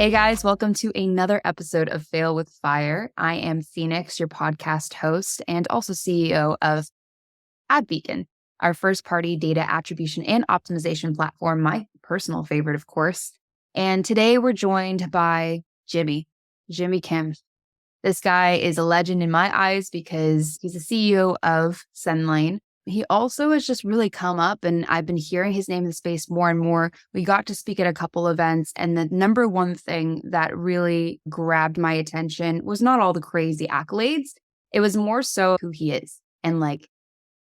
Hey guys, welcome to another episode of Fail with Fire. I am Phoenix, your podcast host and also CEO of AdBeacon, our first party data attribution and optimization platform, my personal favorite, of course. And today we're joined by Jimmy Kim. This guy is a legend in my eyes because he's the CEO of SendLane. He also has just really come up, and I've been hearing his name in the space more and more. We got to speak at a couple events, and the number one thing that really grabbed my attention was not all the crazy accolades. It was more so who he is and like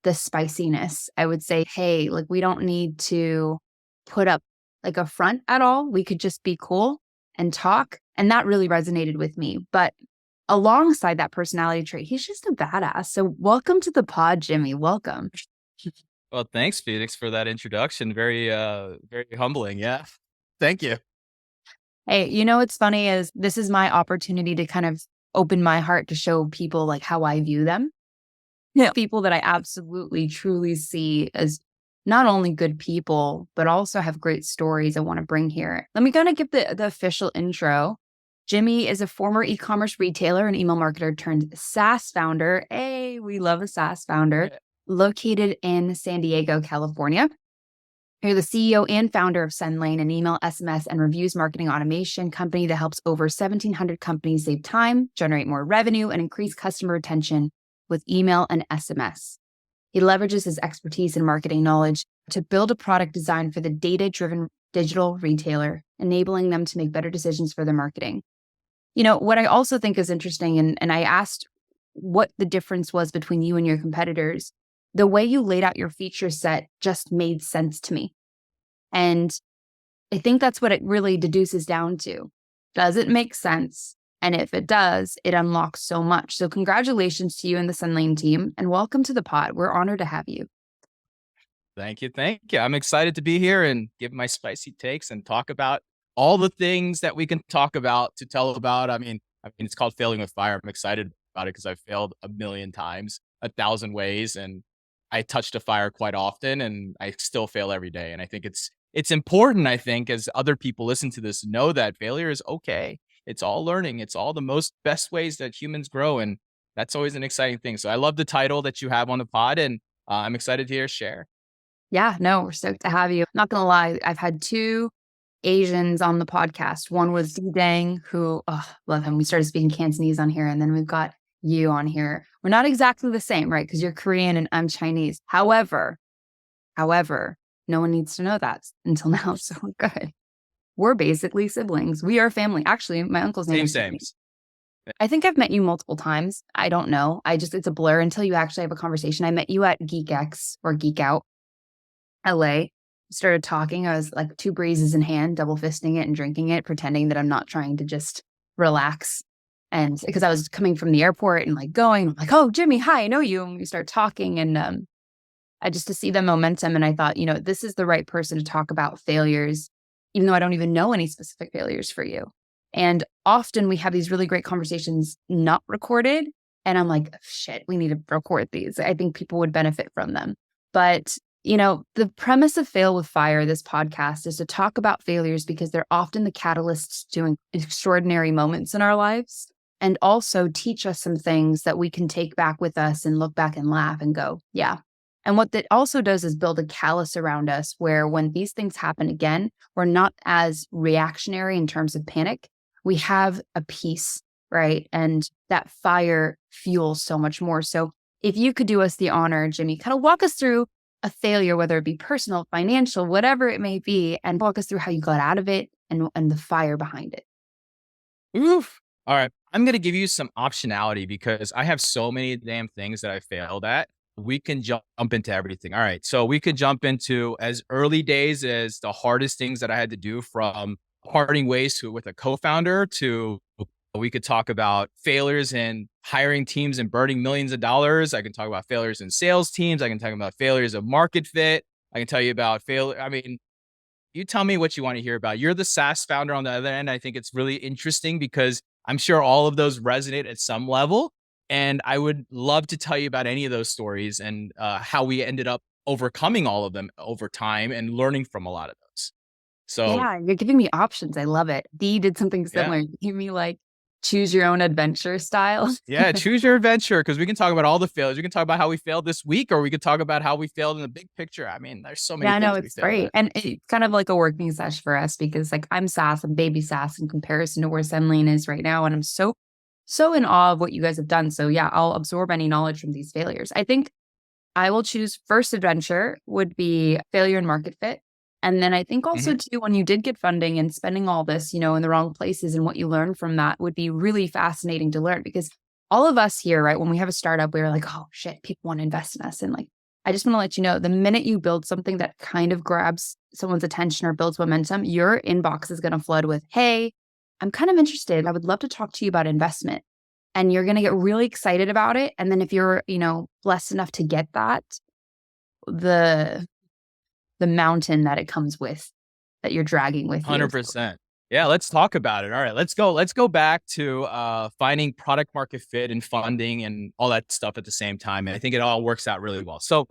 the spiciness. I would say, hey, like we don't need to put up like a front at all. We could just be cool and talk. And that really resonated with me. But alongside that personality trait, he's just a badass. So welcome to the pod, Jimmy. Welcome. Well, thanks, Phoenix, for that introduction. Very humbling. Yeah. Thank you. Hey, you know what's funny is this is my opportunity to kind of open my heart to show people like how I view them. Yeah. People that I absolutely truly see as not only good people, but also have great stories I want to bring here. Let me kind of give the official intro. Jimmy is a former e-commerce retailer and email marketer turned SaaS founder. Hey, we love a SaaS founder, located in San Diego, California. You're the CEO and founder of SendLane, an email, SMS, and reviews marketing automation company that helps over 1,700 companies save time, generate more revenue, and increase customer retention with email and SMS. He leverages his expertise and marketing knowledge to build a product designed for the data-driven digital retailer, enabling them to make better decisions for their marketing. You know, what I also think is interesting, and I asked what the difference was between you and your competitors, the way you laid out your feature set just made sense to me. And I think that's what it really deduces down to. Does it make sense? And if it does, it unlocks so much. So congratulations to you and the SendLane team, and welcome to the pod. We're honored to have you. Thank you. Thank you. I'm excited to be here and give my spicy takes and talk about all the things that we can talk about to tell about. I mean, it's called Failing with Fire. I'm excited about it because I've failed a million times, 1,000 ways, and I touch the fire quite often, and I still fail every day. And I think it's important, I think, as other people listen to this, know that failure is okay. It's all learning. It's all the most best ways that humans grow. And that's always an exciting thing. So I love the title that you have on the pod, and I'm excited to hear share. Yeah, no, we're stoked to have you. Not gonna lie, I've had two Asians on the podcast. One was Dang, who, love him. We started speaking Cantonese on here, and then we've got you on here. We're not exactly the same, right? Because you're Korean and I'm Chinese. However, no one needs to know that until now, so we're good. We're basically siblings. We are family. Actually, my uncle's name is Same. Jimmy. I think I've met you multiple times. I don't know. It's a blur until you actually have a conversation. I met you at GeekX or Geek Out, LA. We started talking. I was like 2 breezes in hand, double fisting it and drinking it, pretending that I'm not trying to just relax. And because I was coming from the airport and like going, I'm like, oh, Jimmy, hi, I know you. And we start talking, and I just to see the momentum. And I thought, you know, this is the right person to talk about failures, even though I don't even know any specific failures for you. And often we have these really great conversations not recorded. And I'm like, shit, we need to record these. I think people would benefit from them. But, you know, the premise of Fail with Fire, this podcast, is to talk about failures because they're often the catalysts to extraordinary moments in our lives, and also teach us some things that we can take back with us and look back and laugh and go, yeah. And what that also does is build a callus around us where when these things happen again, we're not as reactionary in terms of panic. We have a peace, right? And that fire fuels so much more. So if you could do us the honor, Jimmy, kind of walk us through a failure, whether it be personal, financial, whatever it may be, and walk us through how you got out of it and the fire behind it. Oof. All right. I'm going to give you some optionality because I have so many damn things that I failed at. We can jump into everything. All right. So we could jump into as early days as the hardest things that I had to do, from parting ways with a co-founder, to we could talk about failures in hiring teams and burning millions of dollars. I can talk about failures in sales teams. I can talk about failures of market fit. I can tell you about failure. I mean, you tell me what you want to hear about. You're the SaaS founder on the other end. I think it's really interesting because I'm sure all of those resonate at some level. And I would love to tell you about any of those stories and how we ended up overcoming all of them over time and learning from a lot of those. So Yeah, you're giving me options. I love it. Dee did something yeah. similar. You gave me like choose your own adventure style. Yeah, choose your adventure because we can talk about all the failures. We can talk about how we failed this week, or we could talk about how we failed in the big picture. I mean, there's so many Yeah, no, things we it's failed great. at. And it's kind of like a working session for us because like I'm SaaS and baby SaaS in comparison to where SendLane is right now. And I'm so in awe of what you guys have done. So yeah, I'll absorb any knowledge from these failures. I think I will choose first adventure would be failure and market fit. And then I think Mhm. also too, when you did get funding and spending all this, in the wrong places and what you learned from that would be really fascinating to learn because all of us here, right, when we have a startup, we're like, oh shit, people want to invest in us. And like, I just want to let you know the minute you build something that kind of grabs someone's attention or builds momentum, your inbox is going to flood with, hey, I'm kind of interested. I would love to talk to you about investment. And you're going to get really excited about it. And then if you're, blessed enough to get that, the the mountain that it comes with that you're dragging with you. 100%. Yeah, let's talk about it. All right, let's go back to finding product market fit and funding and all that stuff at the same time. And I think it all works out really well. So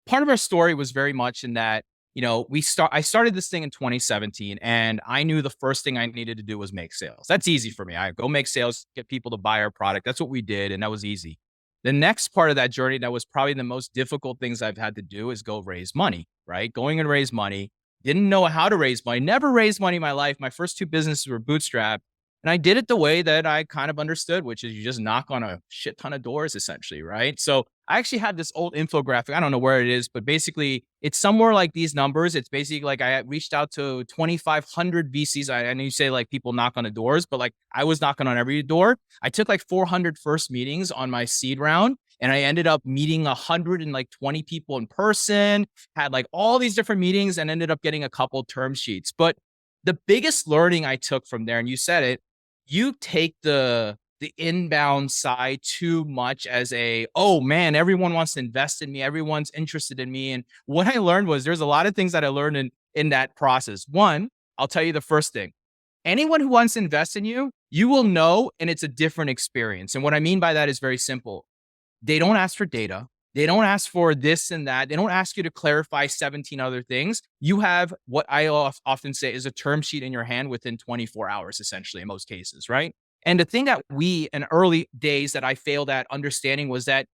part of our story was very much in that, I started this thing in 2017 and I knew the first thing I needed to do was make sales. That's easy for me. I go make sales, get people to buy our product. That's what we did. And that was easy. The next part of that journey that was probably the most difficult things I've had to do is go raise money, right? Going and raise money. Didn't know how to raise money. Never raised money in my life. My first two businesses were bootstrapped. And I did it the way that I kind of understood, which is you just knock on a shit ton of doors, essentially, right? So I actually had this old infographic. I don't know where it is, but basically it's somewhere like these numbers. It's basically like I reached out to 2,500 VCs. I know you say like people knock on the doors, but like I was knocking on every door. I took like 400 first meetings on my seed round. And I ended up meeting 120 people in person, had like all these different meetings and ended up getting a couple term sheets. But the biggest learning I took from there, and you said it, you take the inbound side too much as oh man, everyone wants to invest in me, everyone's interested in me. And what I learned was there's a lot of things that I learned in that process. One, I'll tell you the first thing. Anyone who wants to invest in you, you will know, and it's a different experience. And what I mean by that is very simple. They don't ask for data. They don't ask for this and that. They don't ask you to clarify 17 other things. You have what I often say is a term sheet in your hand within 24 hours, essentially, in most cases, right? And the thing that we in early days that I failed at understanding was that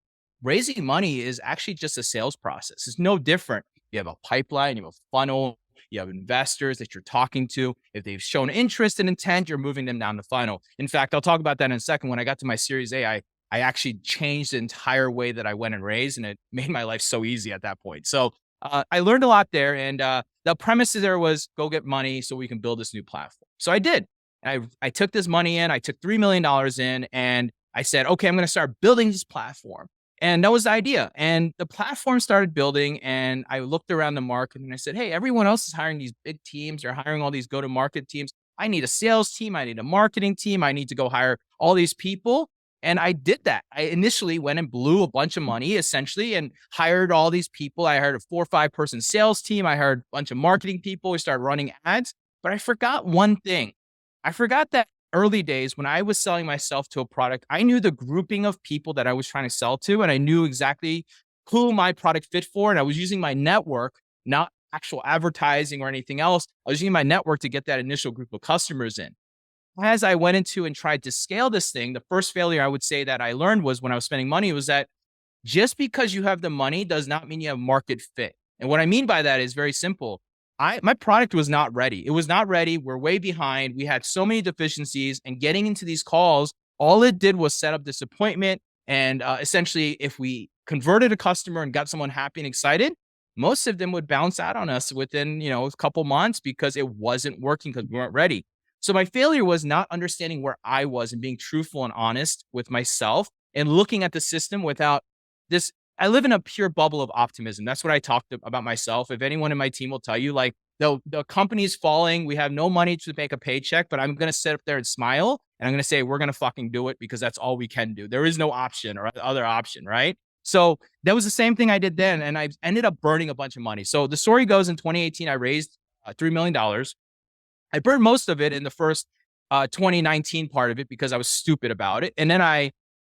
raising money is actually just a sales process. It's no different. You have a pipeline, you have a funnel, you have investors that you're talking to. If they've shown interest and intent, you're moving them down the funnel. In fact, I'll talk about that in a second. When I got to my Series A, I actually changed the entire way that I went and raised, and it made my life so easy at that point. So I learned a lot there, and the premise there was go get money so we can build this new platform. So I did. I took this money in. I took $3 million in, and I said, okay, I'm going to start building this platform. And that was the idea. And the platform started building, and I looked around the market and I said, hey, everyone else is hiring these big teams. They're hiring all these go-to-market teams. I need a sales team. I need a marketing team. I need to go hire all these people. And I did that. I initially went and blew a bunch of money essentially and hired all these people. I hired a 4 or 5 person sales team. I hired a bunch of marketing people. We started running ads. But I forgot one thing. I forgot that early days when I was selling myself to a product, I knew the grouping of people that I was trying to sell to, and I knew exactly who my product fit for. And I was using my network, not actual advertising or anything else. I was using my network to get that initial group of customers in. As I went into and tried to scale this thing, the first failure I would say that I learned was when I was spending money was that just because you have the money does not mean you have market fit. And what I mean by that is very simple. My product was not ready. It was not ready. We're way behind. We had so many deficiencies, and getting into these calls, all it did was set up disappointment. And essentially, if we converted a customer and got someone happy and excited, most of them would bounce out on us within, a couple months because it wasn't working because we weren't ready. So my failure was not understanding where I was and being truthful and honest with myself and looking at the system without this. I live in a pure bubble of optimism. That's what I talked about myself. If anyone in my team will tell you, like, the company's falling, we have no money to make a paycheck, but I'm going to sit up there and smile. And I'm going to say, we're going to fucking do it because that's all we can do. There is no option or other option, right? So that was the same thing I did then. And I ended up burning a bunch of money. So the story goes in 2018, I raised $3 million. I burned most of it in the first 2019 part of it because I was stupid about it. And then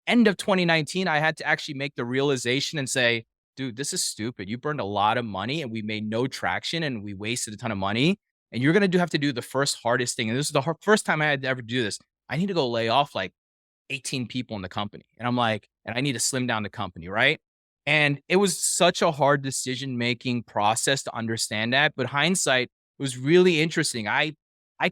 end of 2019, I had to actually make the realization and say, dude, this is stupid. You burned a lot of money and we made no traction and we wasted a ton of money. and you're going to have to do the first hardest thing. And this is the first time I had to ever do this. I need to go lay off like 18 people in the company. And I'm like, and I need to slim down the company, right? And it was such a hard decision-making process to understand that. But hindsight, it was really interesting. I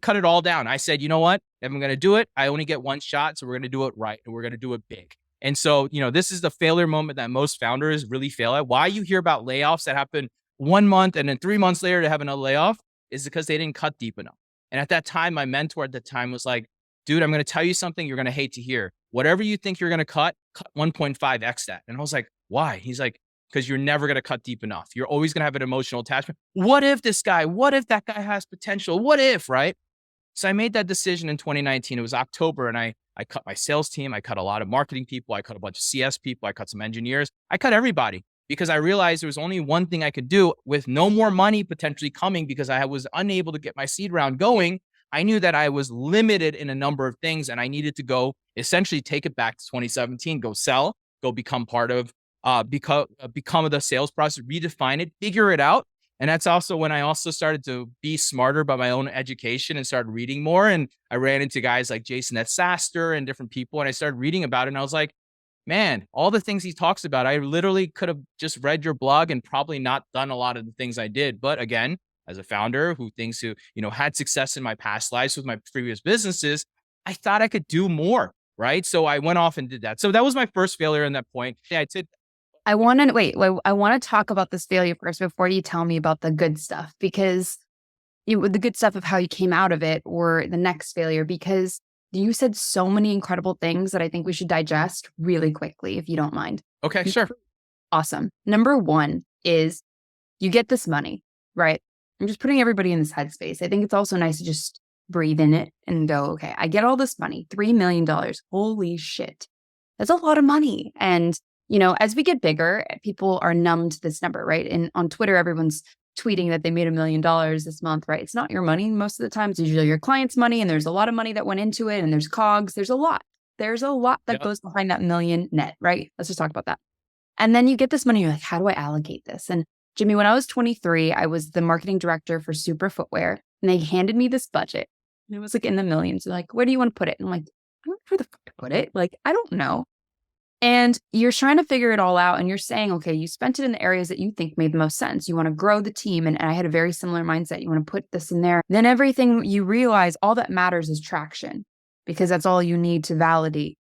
cut it all down. I said, you know what? If I'm going to do it, I only get one shot. So we're going to do it right. And we're going to do it big. And so, this is the failure moment that most founders really fail at. Why you hear about layoffs that happen 1 month and then 3 months later to have another layoff is because they didn't cut deep enough. And at that time, my mentor at the time was like, dude, I'm going to tell you something you're going to hate to hear. Whatever you think you're going to cut 1.5x that. And I was like, why? He's like, because you're never going to cut deep enough. You're always going to have an emotional attachment. What if what if that guy has potential? What if, right? So I made that decision in 2019. It was October, and I cut my sales team. I cut a lot of marketing people. I cut a bunch of CS people. I cut some engineers. I cut everybody because I realized there was only one thing I could do with no more money potentially coming because I was unable to get my seed round going. I knew that I was limited in a number of things, and I needed to go essentially take it back to 2017, go sell, go become part of, become the sales process, redefine it, figure it out. And that's also when I also started to be smarter about my own education and started reading more. And I ran into guys like Jason at Saster and different people. And I started reading about it. And I was like, man, all the things he talks about, I literally could have just read your blog and probably not done a lot of the things I did. But again, as a founder who had success in my past lives with my previous businesses, I thought I could do more. Right. So I went off and did that. So that was my first failure in that point. Yeah, I did. I want to wait. I want to talk about this failure first before you tell me about the good stuff, because the good stuff of how you came out of it, or the next failure, because you said so many incredible things that I think we should digest really quickly, if you don't mind. Okay, sure. Awesome. Number one is you get this money, right? I'm just putting everybody in this headspace. I think it's also nice to just breathe in it and go, okay, I get all this money, $3 million. Holy shit. That's a lot of money. And as we get bigger, people are numb to this number, right? And on Twitter, everyone's tweeting that they made $1 million this month, right? It's not your money. Most of the time, it's usually your client's money, and there's a lot of money that went into it, and there's COGS. There's a lot. There's a lot that goes behind that million net, right? Let's just talk about that. And then you get this money, you're like, how do I allocate this? And Jimmy, when I was 23, I was the marketing director for Super Footwear, and they handed me this budget. And it was like in the millions. They're like, where do you want to put it? And I'm like, I don't know where the fuck to put it. Like, I don't know. And you're trying to figure it all out, and you're saying, okay, you spent it in the areas that you think made the most sense. You want to grow the team. And I had a very similar mindset. You want to put this in there. Then everything you realize, all that matters is traction, because that's all you need to validate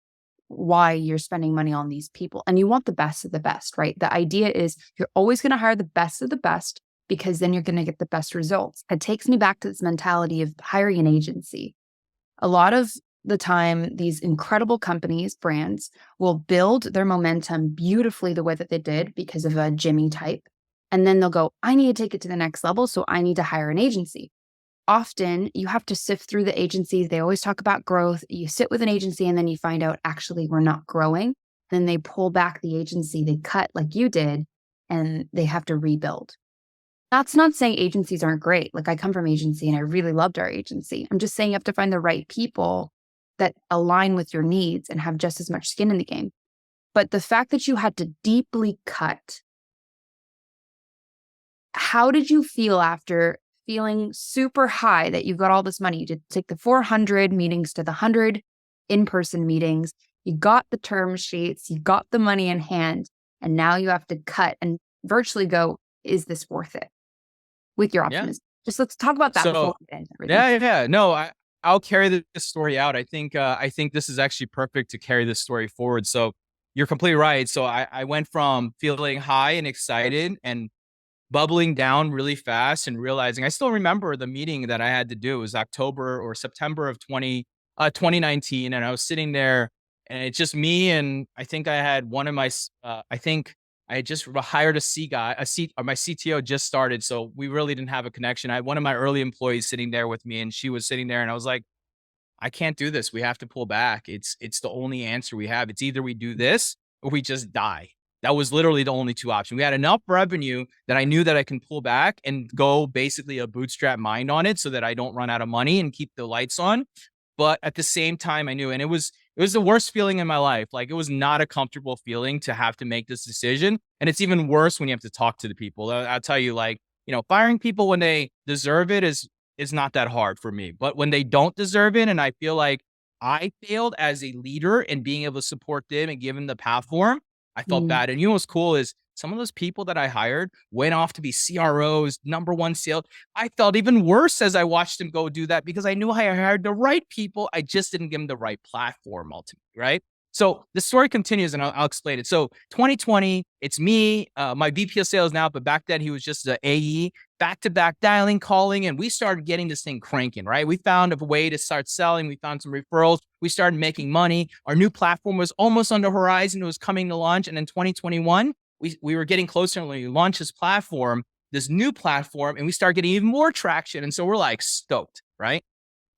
why you're spending money on these people. And you want the best of the best, right? The idea is you're always going to hire the best of the best, because then you're going to get the best results. It takes me back to this mentality of hiring an agency. A lot of the time, these incredible companies, brands, will build their momentum beautifully the way that they did because of a Jimmy type. And then they'll go, I need to take it to the next level, so I need to hire an agency. Often, you have to sift through the agencies. They always talk about growth. You sit with an agency, and then you find out, actually, we're not growing. Then they pull back the agency. They cut like you did, and they have to rebuild. That's not saying agencies aren't great. Like, I come from agency, and I really loved our agency. I'm just saying you have to find the right people that align with your needs and have just as much skin in the game. But the fact that you had to deeply cut, how did you feel after feeling super high that you've got all this money? You did take the 400 meetings to the 100 in-person meetings. You got the term sheets, you got the money in hand, and now you have to cut and virtually go, is this worth it? With your optimism. Yeah. Just let's talk about that before we get into everything. Yeah. No, I'll carry this story out. I think this is actually perfect to carry this story forward. So you're completely right. So I went from feeling high and excited and bubbling down really fast and realizing, I still remember the meeting that I had to do. It was October or September of 2019. And I was sitting there, and it's just me. And I think I had one of my, I had just hired my CTO just started. So we really didn't have a connection. I had one of my early employees sitting there with me, and she was sitting there, and I was like, I can't do this. We have to pull back. It's the only answer we have. It's either we do this or we just die. That was literally the only two options. We had enough revenue that I knew that I can pull back and go basically a bootstrap mind on it so that I don't run out of money and keep the lights on. But at the same time, I knew, and it was the worst feeling in my life. Like, it was not a comfortable feeling to have to make this decision. And it's even worse when you have to talk to the people. I'll tell you, like, firing people when they deserve it is is not that hard for me. But when they don't deserve it, and I feel like I failed as a leader in being able to support them and give them the platform, I felt Mm. bad. And you know what's cool is some of those people that I hired went off to be CROs, number one sales. I felt even worse as I watched them go do that because I knew I hired the right people. I just didn't give them the right platform ultimately, right? So the story continues, and I'll explain it. So 2020, it's me, my VP of sales now, but back then he was just the AE, back-to-back dialing, calling, and we started getting this thing cranking, right? We found a way to start selling. We found some referrals. We started making money. Our new platform was almost on the horizon. It was coming to launch. And in 2021, we were getting closer, and we launched this platform, this new platform, and we started getting even more traction. And so we're like stoked, right?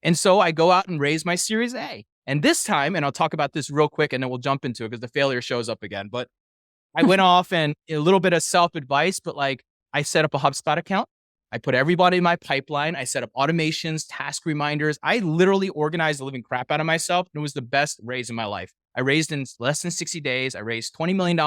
And so I go out and raise my Series A. And this time, and I'll talk about this real quick and then we'll jump into it because the failure shows up again. But I went off and a little bit of self-advice, but like I set up a HubSpot account. I put everybody in my pipeline. I set up automations, task reminders. I literally organized the living crap out of myself. And it was the best raise in my life. I raised in less than 60 days. I raised $20 million.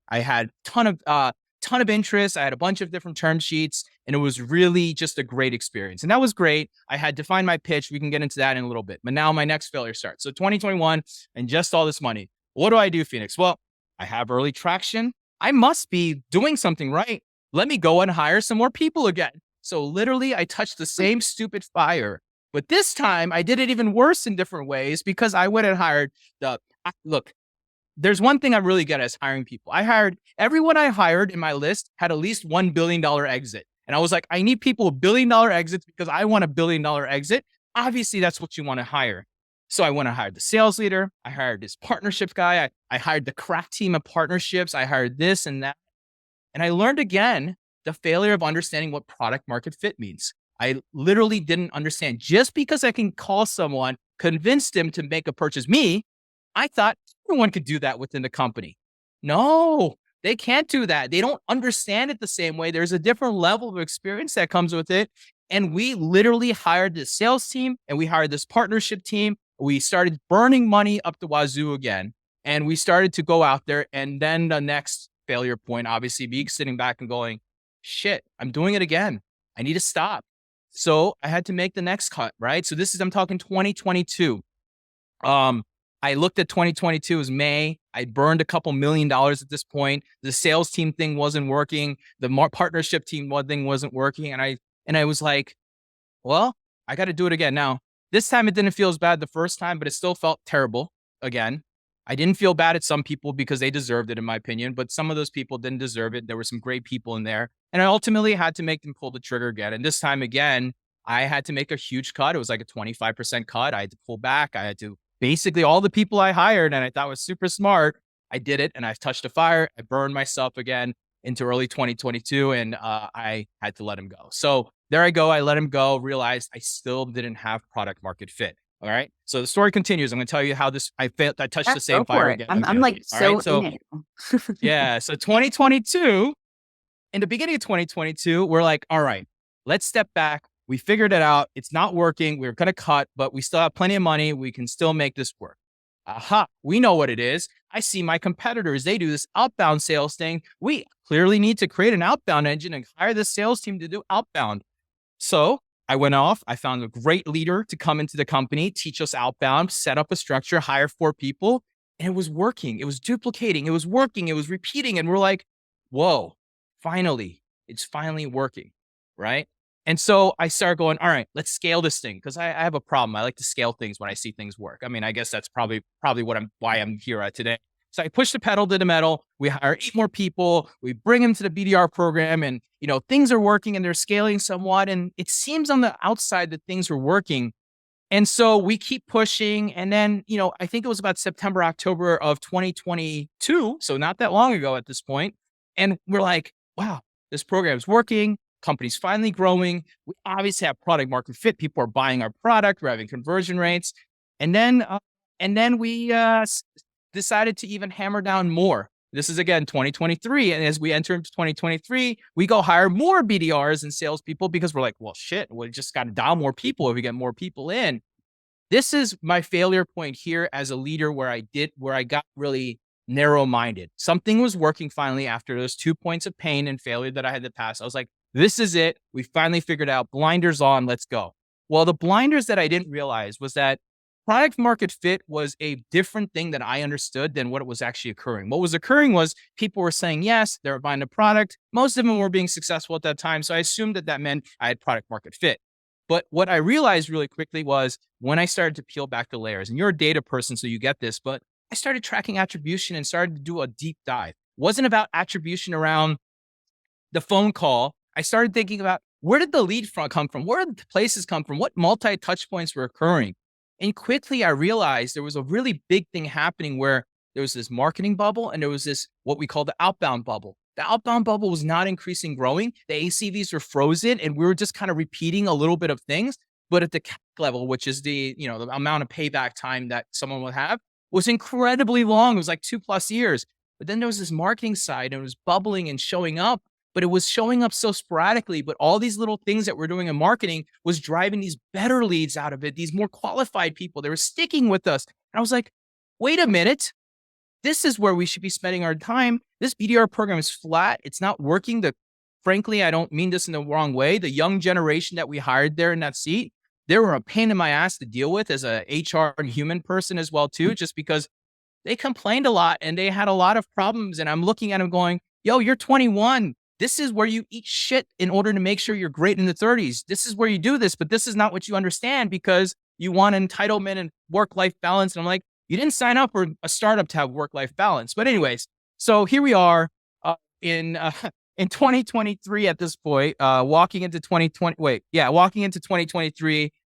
I had ton of interest. I had a bunch of different term sheets, and it was really just a great experience. And that was great. I had defined my pitch. We can get into that in a little bit. But now my next failure starts. So 2021 and just all this money. What do I do, Phoenix? Well, I have early traction. I must be doing something right. Let me go and hire some more people again. So literally, I touched the same stupid fire. But this time, I did it even worse in different ways because I went and hired look, there's one thing I'm really good at is hiring people. Everyone I hired in my list had at least $1 billion exit. And I was like, I need people with $1 billion exits because I want a $1 billion exit. Obviously, that's what you want to hire. So I went and hired the sales leader. I hired this partnership guy. I hired the crack team of partnerships. I hired this and that. And I learned again the failure of understanding what product market fit means. I literally didn't understand. Just because I can call someone, convince them to make a purchase, I thought everyone could do that within the company. No, they can't do that. They don't understand it the same way. There's a different level of experience that comes with it. And we literally hired this sales team and we hired this partnership team. We started burning money up the wazoo again. And we started to go out there. And then the next failure point, obviously, be sitting back and going, shit, I'm doing it again. I need to stop. So I had to make the next cut, right? So I'm talking 2022. I looked at 2022 as May. I burned a couple $1 million at this point. The sales team thing wasn't working. The partnership team thing wasn't working. And I was like, well, I got to do it again. Now, this time it didn't feel as bad the first time, but it still felt terrible again. I didn't feel bad at some people because they deserved it, in my opinion, but some of those people didn't deserve it. There were some great people in there. And I ultimately had to make them pull the trigger again. And this time again, I had to make a huge cut. It was like a 25% cut. I had to pull back. I had to basically all the people I hired and I thought was super smart. I did it and I touched a fire. I burned myself again into early 2022 and I had to let him go. So there I go. I let him go, realized I still didn't have product market fit. All right. So the story continues. I'm going to tell you how I failed. I touched the same fire again. I'm like so So in it. yeah. So 2022, in the beginning of 2022, we're like, all right, let's step back. We figured it out. It's not working. We're going to cut, but we still have plenty of money. We can still make this work. Aha. We know what it is. I see my competitors. They do this outbound sales thing. We clearly need to create an outbound engine and hire the sales team to do outbound. So I went off. I found a great leader to come into the company, teach us outbound, set up a structure, hire 4 people. And it was working. It was duplicating. It was working. It was repeating. And we're like, whoa, finally, it's finally working. Right. And so I started going, all right, let's scale this thing. Cause I have a problem. I like to scale things when I see things work. I mean, I guess that's probably why I'm here today. So I push the pedal to the metal. We hire 8 more people. We bring them to the BDR program and, things are working and they're scaling somewhat. And it seems on the outside that things are working. And so we keep pushing. And then, I think it was about September, October of 2022. So not that long ago at this point. And we're like, wow, this program is working. Company's finally growing. We obviously have product market fit. People are buying our product. We're having conversion rates. And then we decided to even hammer down more. This is again 2023. And as we enter into 2023, we go hire more BDRs and salespeople because we're like, well, shit, we just got to dial more people if we get more people in. This is my failure point here as a leader where I got really narrow-minded. Something was working finally after those 2 points of pain and failure that I had to pass. I was like, This is it. We finally figured out blinders on. Let's go. Well, the blinders that I didn't realize was that product market fit was a different thing that I understood than what was actually occurring. What was occurring was people were saying yes, they were buying the product. Most of them were being successful at that time. So I assumed that that meant I had product market fit. But what I realized really quickly was when I started to peel back the layers, and you're a data person, so you get this, but I started tracking attribution and started to do a deep dive. It wasn't about attribution around the phone call. I started thinking about where did the lead come from? Where did the places come from? What multi-touch points were occurring? And quickly I realized there was a really big thing happening where there was this marketing bubble and there was this, what we call the outbound bubble. The outbound bubble was not increasing, growing. The ACVs were frozen and we were just kind of repeating a little bit of things. But at the CAC level, which is the amount of payback time that someone would have, was incredibly long. It was like 2+ years. But then there was this marketing side and it was bubbling and showing up, but it was showing up so sporadically. But all these little things that we're doing in marketing was driving these better leads out of it, these more qualified people. They were sticking with us. And I was like, wait a minute. This is where we should be spending our time. This BDR program is flat. It's not working. Frankly, I don't mean this in the wrong way. The young generation that we hired there in that seat, they were a pain in my ass to deal with as a HR and human person as well too, just because they complained a lot and they had a lot of problems. And I'm looking at them going, yo, you're 21. This is where you eat shit in order to make sure you're great in the 30s. This is where you do this, but this is not what you understand because you want entitlement and work-life balance. And I'm like, you didn't sign up for a startup to have work-life balance. But anyways, so here we are in 2023 at this point, walking into 2023,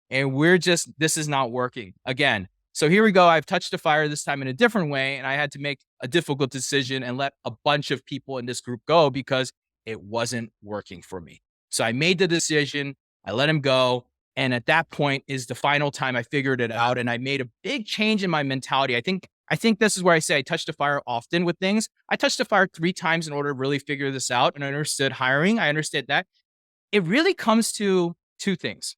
and this is not working again. So here we go. I've touched the fire this time in a different way, and I had to make a difficult decision and let a bunch of people in this group go because it wasn't working for me. So I made the decision. I let him go. And at that point is the final time I figured it out. And I made a big change in my mentality. I think this is where I say I touch the fire often with things. I touched the fire 3 times in order to really figure this out. And I understood hiring. I understood that it really comes to 2 things.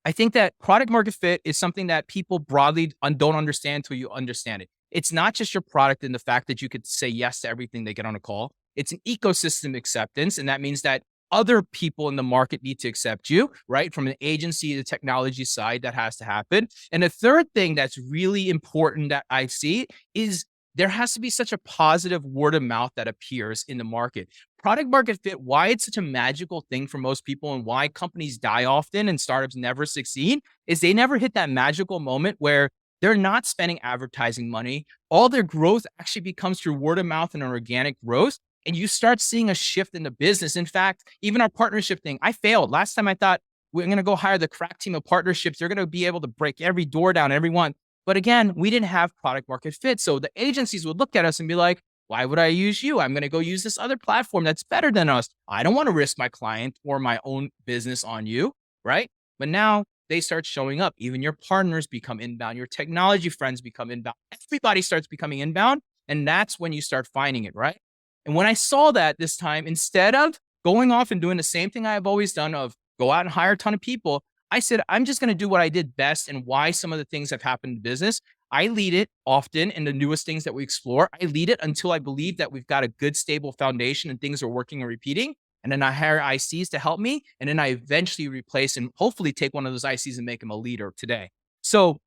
I think that product market fit is something that people broadly don't understand until you understand it. It's not just your product and the fact that you could say yes to everything they get on a call. It's an ecosystem acceptance. And that means that other people in the market need to accept you, right? From an agency to the technology side, that has to happen. And the third thing that's really important that I see is there has to be such a positive word of mouth that appears in the market. Product market fit, why it's such a magical thing for most people and why companies die often and startups never succeed is they never hit that magical moment where they're not spending advertising money. All their growth actually becomes through word of mouth and organic growth. And you start seeing a shift in the business. In fact, even our partnership thing, I failed. Last time I thought we're going to go hire the crack team of partnerships. They're going to be able to break every door down, everyone. But again, we didn't have product market fit. So the agencies would look at us and be like, why would I use you? I'm going to go use this other platform that's better than us. I don't want to risk my client or my own business on you, right? But now they start showing up. Even your partners become inbound. Your technology friends become inbound. Everybody starts becoming inbound. And that's when you start finding it, right? And when I saw that this time, instead of going off and doing the same thing I've always done of go out and hire a ton of people, I said, I'm just going to do what I did best and why some of the things have happened in business. I lead it often in the newest things that we explore. I lead it until I believe that we've got a good, stable foundation and things are working and repeating. And then I hire ICs to help me. And then I eventually replace and hopefully take one of those ICs and make them a leader today. So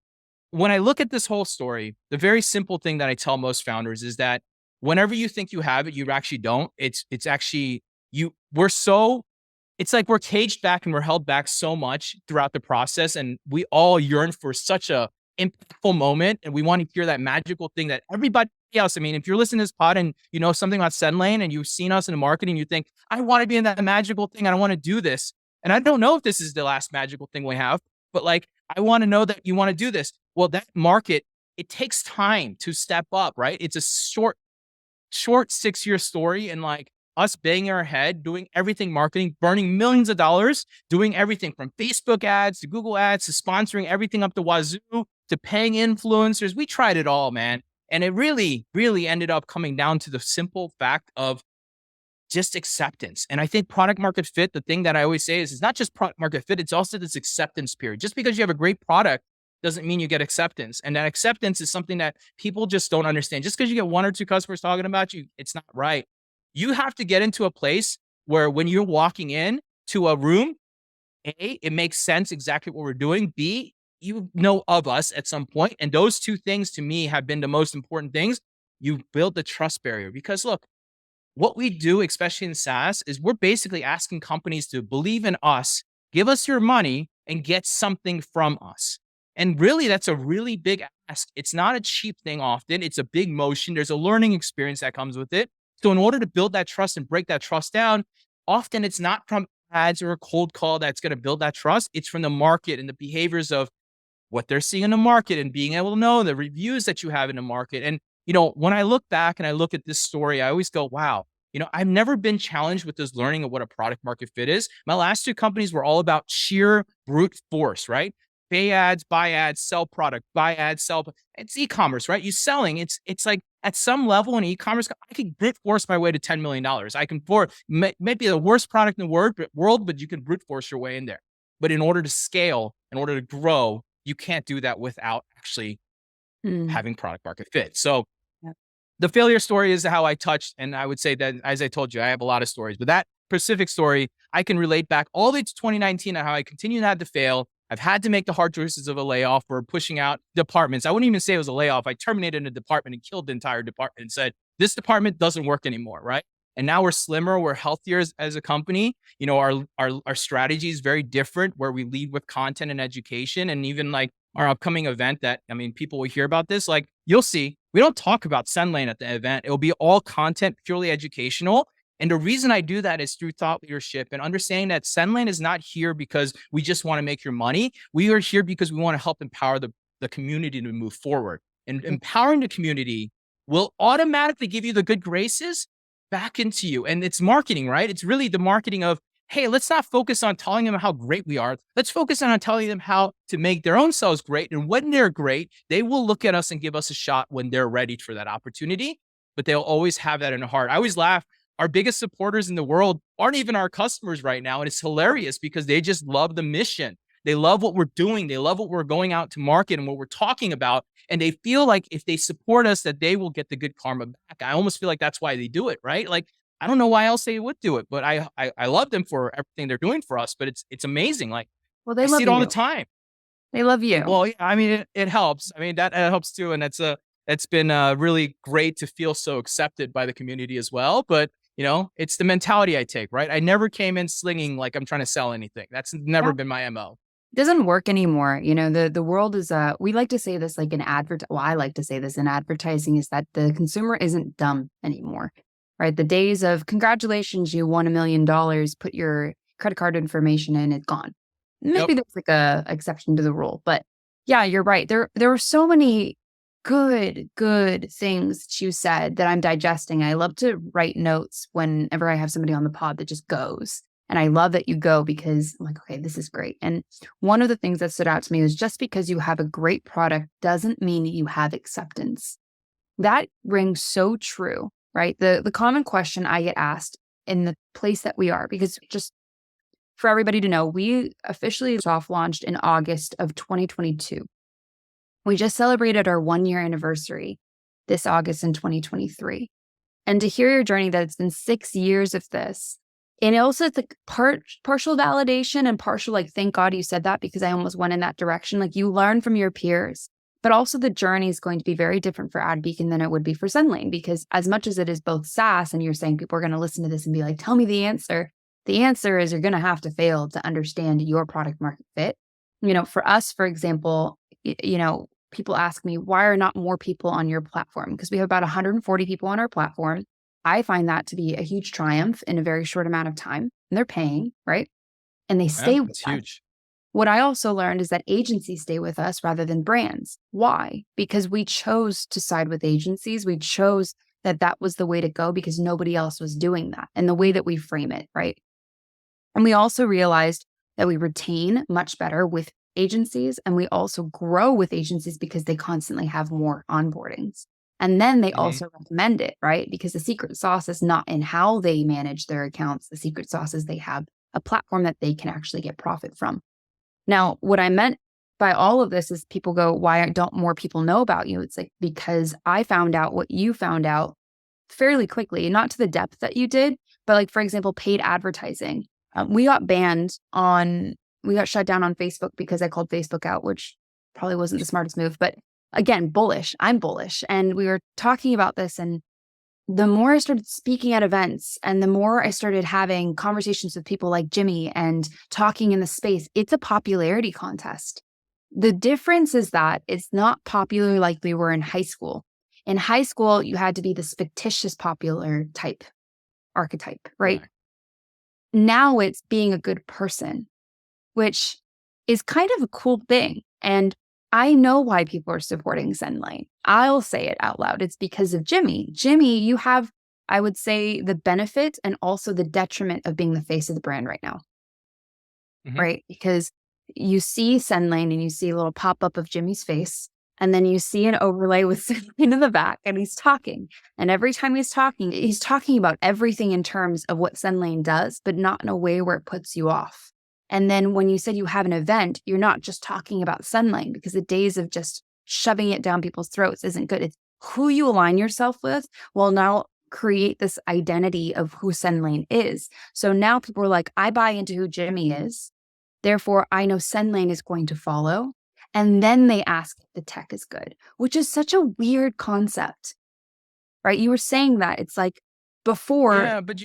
when I look at this whole story, the very simple thing that I tell most founders is that whenever you think you have it, you actually don't. It's actually it's like we're caged back and we're held back so much throughout the process. And we all yearn for such a impactful moment. And we want to hear that magical thing that everybody else, I mean, if you're listening to this pod and you know something about SendLane and you've seen us in the marketing, you think, I want to be in that magical thing. I don't want to do this. And I don't know if this is the last magical thing we have, but like, I want to know that you want to do this. Well, that market, it takes time to step up, right? It's a short 6-year story. And like us banging our head, doing everything marketing, burning millions of dollars, doing everything from Facebook ads to Google ads to sponsoring everything up to wazoo to paying influencers. We tried it all, man. And it really, really ended up coming down to the simple fact of just acceptance. And I think product market fit, the thing that I always say is it's not just product market fit, it's also this acceptance period. Just because you have a great product doesn't mean you get acceptance. And that acceptance is something that people just don't understand. Just because you get 1 or 2 customers talking about you, it's not right. You have to get into a place where when you're walking in to a room, A, it makes sense exactly what we're doing. B, you know of us at some point. And those two things to me have been the most important things. You build the trust barrier because look, what we do, especially in SaaS, is we're basically asking companies to believe in us, give us your money, and get something from us. And really, that's a really big ask. It's not a cheap thing often. It's a big motion. There's a learning experience that comes with it. So in order to build that trust and break that trust down, often it's not from ads or a cold call that's going to build that trust. It's from the market and the behaviors of what they're seeing in the market and being able to know the reviews that you have in the market. And, when I look back and I look at this story, I always go, wow, I've never been challenged with this learning of what a product market fit is. My last two companies were all about sheer brute force, right? Pay ads, buy ads, sell product, buy ads, sell. It's e-commerce, right? You selling. It's like at some level in e-commerce, I could brute force my way to $10 million. I can maybe the worst product in the world, but you can brute force your way in there. But in order to scale, in order to grow, you can't do that without actually having product market fit. So Yep. the failure story is how I touched. And I would say that, as I told you, I have a lot of stories, but that specific story, I can relate back all the way to 2019 and how I continue to have to fail. I've had to make the hard choices of a layoff or pushing out departments. I wouldn't even say it was a layoff. I terminated a department and killed the entire department and said, this department doesn't work anymore, right? And now we're slimmer, we're healthier as a company. Our strategy is very different, where we lead with content and education. And even like our upcoming event that, people will hear about this, like you'll see, we don't talk about SendLane at the event. It will be all content, purely educational. And the reason I do that is through thought leadership and understanding that SendLane is not here because we just want to make your money. We are here because we want to help empower the community to move forward. And empowering the community will automatically give you the good graces back into you. And it's marketing, right? It's really the marketing of, hey, let's not focus on telling them how great we are. Let's focus on telling them how to make their own selves great. And when they're great, they will look at us and give us a shot when they're ready for that opportunity. But they'll always have that in their heart. I always laugh. Our biggest supporters in the world aren't even our customers right now. And it's hilarious because they just love the mission. They love what we're doing. They love what we're going out to market and what we're talking about. And they feel like if they support us, that they will get the good karma back. I almost feel like that's why they do it, right? Like, I don't know why else they would do it, but I love them for everything they're doing for us. But it's amazing. Like, Well, I they see love it all the you. time. They love you. Well, yeah, it helps. That helps too. And it's been really great to feel so accepted by the community as well. But it's the mentality I take, right? I never came in slinging like I'm trying to sell anything. That's never Yeah. been my MO. Doesn't work anymore. The world is we like to say this like I like to say this in advertising, is that the consumer isn't dumb anymore. Right? The days of congratulations, you won $1 million, put your credit card information in, it's gone. Yep. Maybe there's like a exception to the rule, but yeah, you're right. There were so many good things that you said that I'm digesting. I love to write notes whenever I have somebody on the pod that just goes. And I love that you go, because I'm like, okay, this is great. And one of the things that stood out to me was, just because you have a great product doesn't mean you have acceptance. That rings so true, right? The common question I get asked in the place that we are, because just for everybody to know, we officially soft launched in August of 2022. We just celebrated our 1-year anniversary this August in 2023. And to hear your journey, that it's been 6 years of this. And also it's like partial validation and partial, like, thank God you said that, because I almost went in that direction. Like, you learn from your peers, but also the journey is going to be very different for AdBeacon than it would be for SendLane, because as much as it is both SaaS and you're saying people are going to listen to this and be like, tell me the answer is you're going to have to fail to understand your product market fit. For us, for example, people ask me, why are not more people on your platform? Because we have about 140 people on our platform. I find that to be a huge triumph in a very short amount of time. And they're paying, right? And they stay with It's us. huge. What I also learned is that agencies stay with us rather than brands. Why? Because we chose to side with agencies. We chose that was the way to go because nobody else was doing that, and the way that we frame it, right? And we also realized that we retain much better with agencies, and we also grow with agencies because they constantly have more onboardings. And then they also recommend it, right? Because the secret sauce is not in how they manage their accounts. The secret sauce is they have a platform that they can actually get profit from. Now, what I meant by all of this is, people go, why don't more people know about you? It's like, because I found out what you found out fairly quickly, not to the depth that you did, but like, for example, paid advertising. We got shut down on Facebook because I called Facebook out, which probably wasn't the smartest move, but again, bullish. I'm bullish. And we were talking about this, and the more I started speaking at events and the more I started having conversations with people like Jimmy and talking in the space, it's a popularity contest. The difference is that it's not popular like we were in high school. In high school, you had to be this fictitious popular type archetype, right? Right. Now it's being a good person, which is kind of a cool thing. And I know why people are supporting SendLane. I'll say it out loud. It's because of Jimmy. Jimmy, you have, I would say, the benefit and also the detriment of being the face of the brand right now, Mhm. right? Because you see SendLane and you see a little pop up of Jimmy's face, and then you see an overlay with SendLane in the back, and he's talking. And every time he's talking about everything in terms of what SendLane does, but not in a way where it puts you off. And then when you said you have an event, you're not just talking about SendLane, because the days of just shoving it down people's throats isn't good. It's who you align yourself with will now create this identity of who SendLane is. So now people are like, I buy into who Jimmy is. Therefore, I know SendLane is going to follow. And then they ask if the tech is good, which is such a weird concept, right? You were saying that it's like before. Yeah, but Go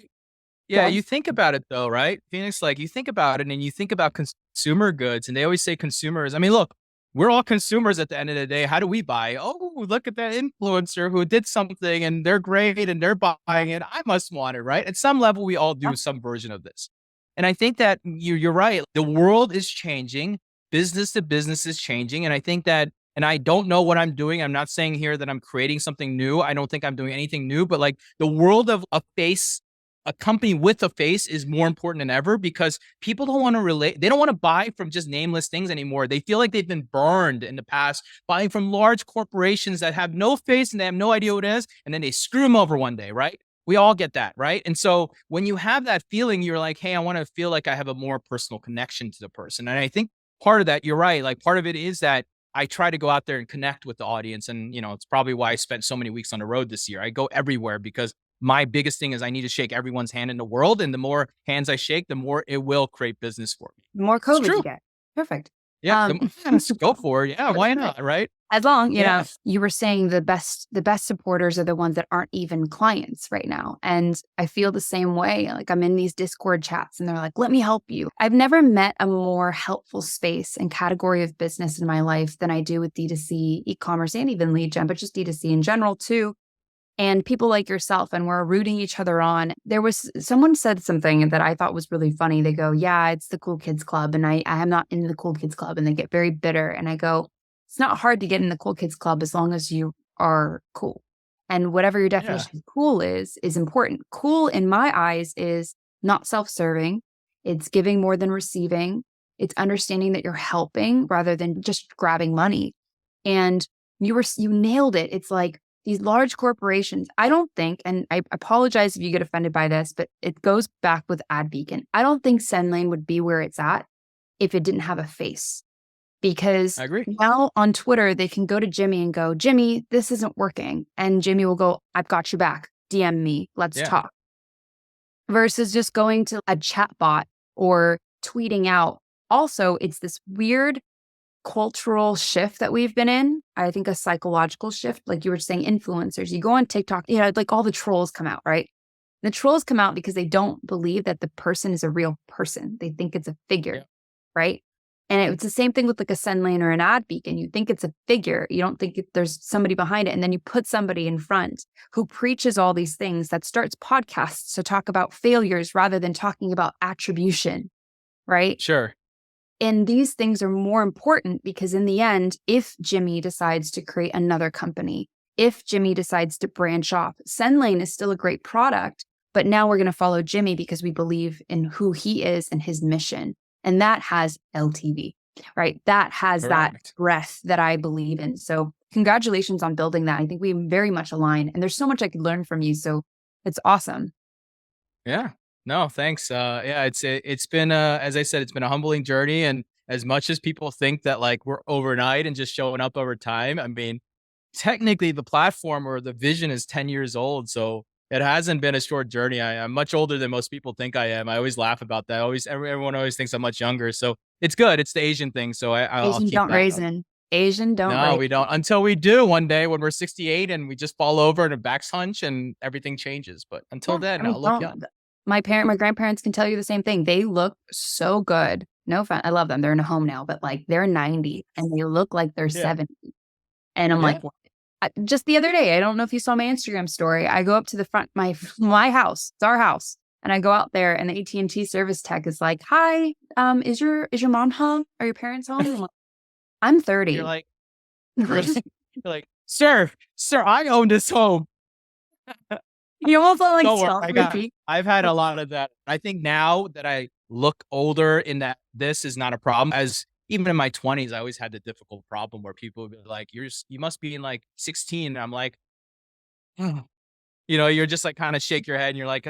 yeah, ahead. you think about it though, right? Phoenix, like you think about it and you think about consumer goods, and they always say consumers. I mean, look, we're all consumers at the end of the day. How do we buy? Oh, look at that influencer who did something and they're great and they're buying it. I must want it, right? At some level, we all do some version of this. And I think that you're right. The world is changing. Business to business is changing. And I think that, and I don't know what I'm doing. I'm not saying here that I'm creating something new. I don't think I'm doing anything new, but like the world of a company with a face is more important than ever, because people don't want to relate. They don't want to buy from just nameless things anymore. They feel like they've been burned in the past buying from large corporations that have no face and they have no idea what it is. And then they screw them over one day, right? We all get that, right? And so when you have that feeling, you're like, hey, I want to feel like I have a more personal connection to the person. And I think part of that, you're right. Like part of it is that I try to go out there and connect with the audience. And, it's probably why I spent so many weeks on the road this year. I go everywhere because my biggest thing is I need to shake everyone's hand in the world. And the more hands I shake, the more it will create business for me. The more It's COVID you true. get. Perfect. Yeah. Um, Let's go for it. Yeah. Why not? Right. as long, Yeah. you were saying the best supporters are the ones that aren't even clients right now. And I feel the same way. Like I'm in these Discord chats and they're like, let me help you. I've never met a more helpful space and category of business in my life than I do with D2C, e-commerce, and even lead gen, but just D2C in general too. And people like yourself, and we're rooting each other on. There was someone said something that I thought was really funny. They go, yeah, it's the cool kids club. And I am not in the cool kids club. And they get very bitter. And I go, it's not hard to get in the cool kids club as long as you are cool. And whatever your Yeah. definition of cool is important. Cool in my eyes is not self-serving. It's giving more than receiving. It's understanding that you're helping rather than just grabbing money. And you nailed it. It's like, these large corporations, I don't think, and I apologize if you get offended by this, but it goes back with AdBeacon. I don't think SendLane would be where it's at if it didn't have a face. Because I agree. now on Twitter, they can go to Jimmy and go, Jimmy, this isn't working. And Jimmy will go, I've got you back. DM me. Let's Yeah. talk. Versus just going to a chat bot or tweeting out. Also, it's this weird cultural shift that we've been in. I think a psychological shift, like you were saying, influencers. You go on TikTok, like all the trolls come out, right? The trolls come out because they don't believe that the person is a real person. They think it's a figure, Yeah. right? And it's the same thing with like a SendLane or an AdBeacon. You think it's a figure. You don't think there's somebody behind it. And then you put somebody in front who preaches all these things, that starts podcasts to talk about failures rather than talking about attribution, right? Sure. And these things are more important because in the end, if Jimmy decides to create another company, if Jimmy decides to branch off, SendLane is still a great product, but now we're going to follow Jimmy because we believe in who he is and his mission. And that has LTV, right? That has that Correct. breadth that I believe in. So congratulations on building that. I think we very much align, and there's so much I could learn from you. So it's awesome. Yeah. No, thanks. Yeah, it's been as I said, it's been a humbling journey. And as much as people think that like we're overnight and just showing up over time, I mean, technically the platform or the vision is 10 years old. So It hasn't been a short journey. I'm much older than most people think I am. I always laugh about that. Everyone always thinks I'm much younger. So it's good. It's the Asian thing. So I'll Asian keep don't that up. raisin. Asian don't No, raisin. we don't until we do one day when we're 68 and we just fall over and our backs hunch and everything changes. But until Yeah, then, I mean, I'll look young. don't. My grandparents can tell you the same thing. They look so good. No fun. I love them. They're in a home now, but like they're 90 and they look like they're Yeah. 70. And I'm like, Yeah. what? Just the other day, I don't know if you saw my Instagram story. I go up to the front, my house, it's our house, and I go out there, and the AT&T service tech is like, "Hi, is your mom home? Are your parents home?" I'm like, I'm You're 30. like, you're like, you're like, sir, I own this home. You almost sound like Don't worry. so creepy. I've had a lot of that. I think now that I look older in that this is not a problem, as even in my 20s, I always had the difficult problem where people would be like, you must be in like 16. And I'm like, you're just like kind of shake your head and you're like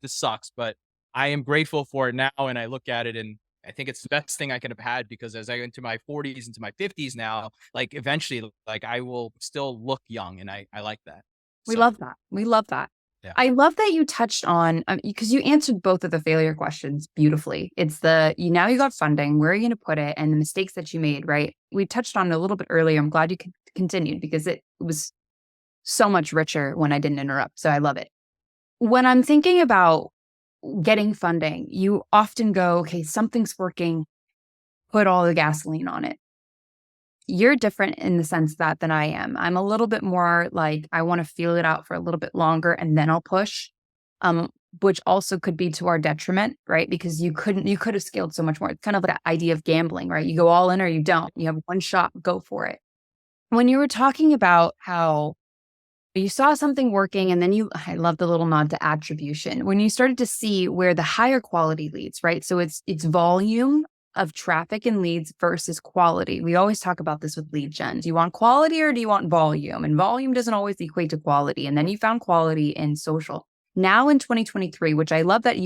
this sucks. But I am grateful for it now. And I look at it and I think it's the best thing I could have had because as I get into my 40s, into my 50s now, like eventually, like I will still look young and I like that. We So love that. We love that. yeah. I love that you touched on because you answered both of the failure questions beautifully. It's now you got funding, where are you going to put it, and the mistakes that you made, right? We touched on it a little bit earlier. I'm glad you continued because it was so much richer when I didn't interrupt. So I love it. When I'm thinking about getting funding, you often go, okay, something's working, put all the gasoline on it. You're different in the sense that than I am. I'm a little bit more like I want to feel it out for a little bit longer and then I'll push. Which also could be to our detriment, right? Because you could have scaled so much more. It's kind of like an idea of gambling, right? You go all in or you don't. You have one shot, go for it. When you were talking about how you saw something working and then I love the little nod to attribution. When you started to see where the higher quality leads, right? So it's volume of traffic and leads versus quality. We always talk about this with lead gen. Do you want quality or do you want volume? And volume doesn't always equate to quality. And then you found quality in social. Now in 2023, which I love that